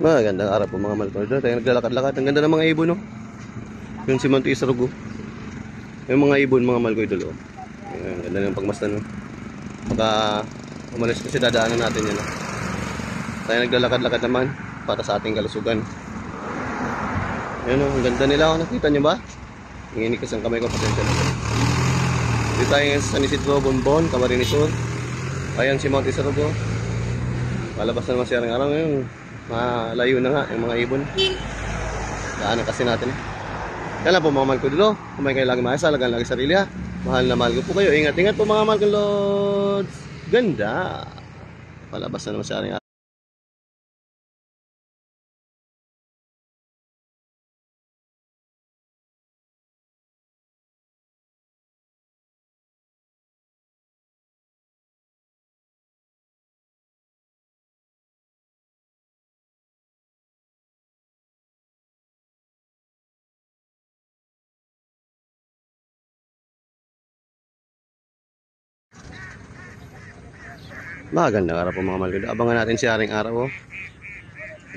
Magandang araw po mga mahal ko. Dito tayo naglalakad-lakad. Ang ganda ng mga ibon, no? Yung si Monte Isarog, oh. Yung mga ibon, mga mahal ko idol, oh. Ang ganda ng pagmasdan, no? Baka umalis kasi dadaanan natin yan, no? Tayo naglalakad-lakad naman para sa ating kalusugan. Ayan, oh. Ang ganda nila, oh. Nakita nyo ba? Nanginikis ang kamay ko. Pasensya na. Dito tayo ngayon sa San Isidro, Bonbon, Camarines Sur. Ayan si Monte Isarog, oh. Palabas na naman siya ng araw ngayon. Malayo na nga yung mga ibon. Daanan kasi natin. Yan lang po mga mahal ko dito. Kumain kayo lagi maayos, alagaan lagi sarili, ha. Mahal na mahal ko po kayo. Ingat-ingat po mga mahal ko lods. Ganda. Palabas na naman siya ng araw. Magandang araw po mga mahal ko dito. Abangan natin si Haring Araw, oh.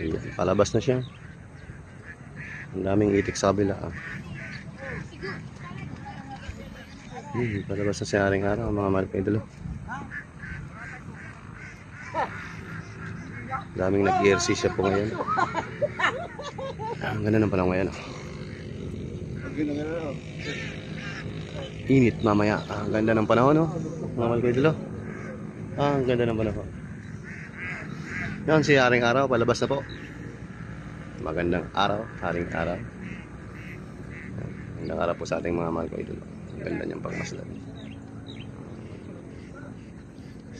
Ayan, palabas na siya. Ang daming itik sa kabila, ah. Palabas na si Haring Araw mga mahal ko dito. Daming nag-exercise po ngayon. Ang ganda ng panahon ngayon, oh. Init mamaya. Ang ganda ng panahon, oh. Mga mahal ko dito. Ang ganda ng panahon. Yan si Haring Araw, palabas na po. Magandang araw, Haring Araw. Magandang araw po sa ating mga mahal ko idol. Ang ganda niyang pagmasdan.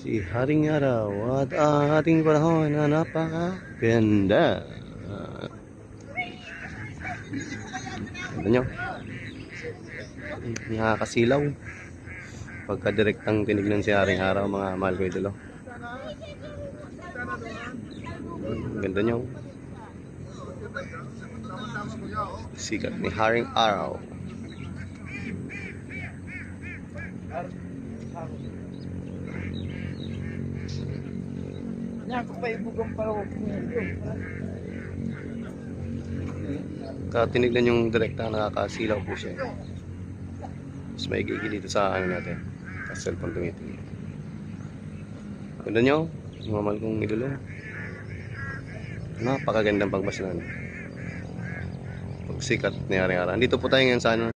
Si Haring Araw at ating panahon na napakaganda. Ganda niyo. Nakakasilaw. Pagka-direktang tinignan si Haring Araw mga mahal ko idol. Ganda niyo. Sikat ni Haring Araw. Tinignan yung direkta, nakakasilaw po siya. Mas maigigi dito sa ano natin, sa cellphone tumitingin. Ganda nyo, mga mahal kong idolo. Napakagandang pagmasdan. Pagsikat ni Haring Araw. Dito po tayo ngayon sa ano,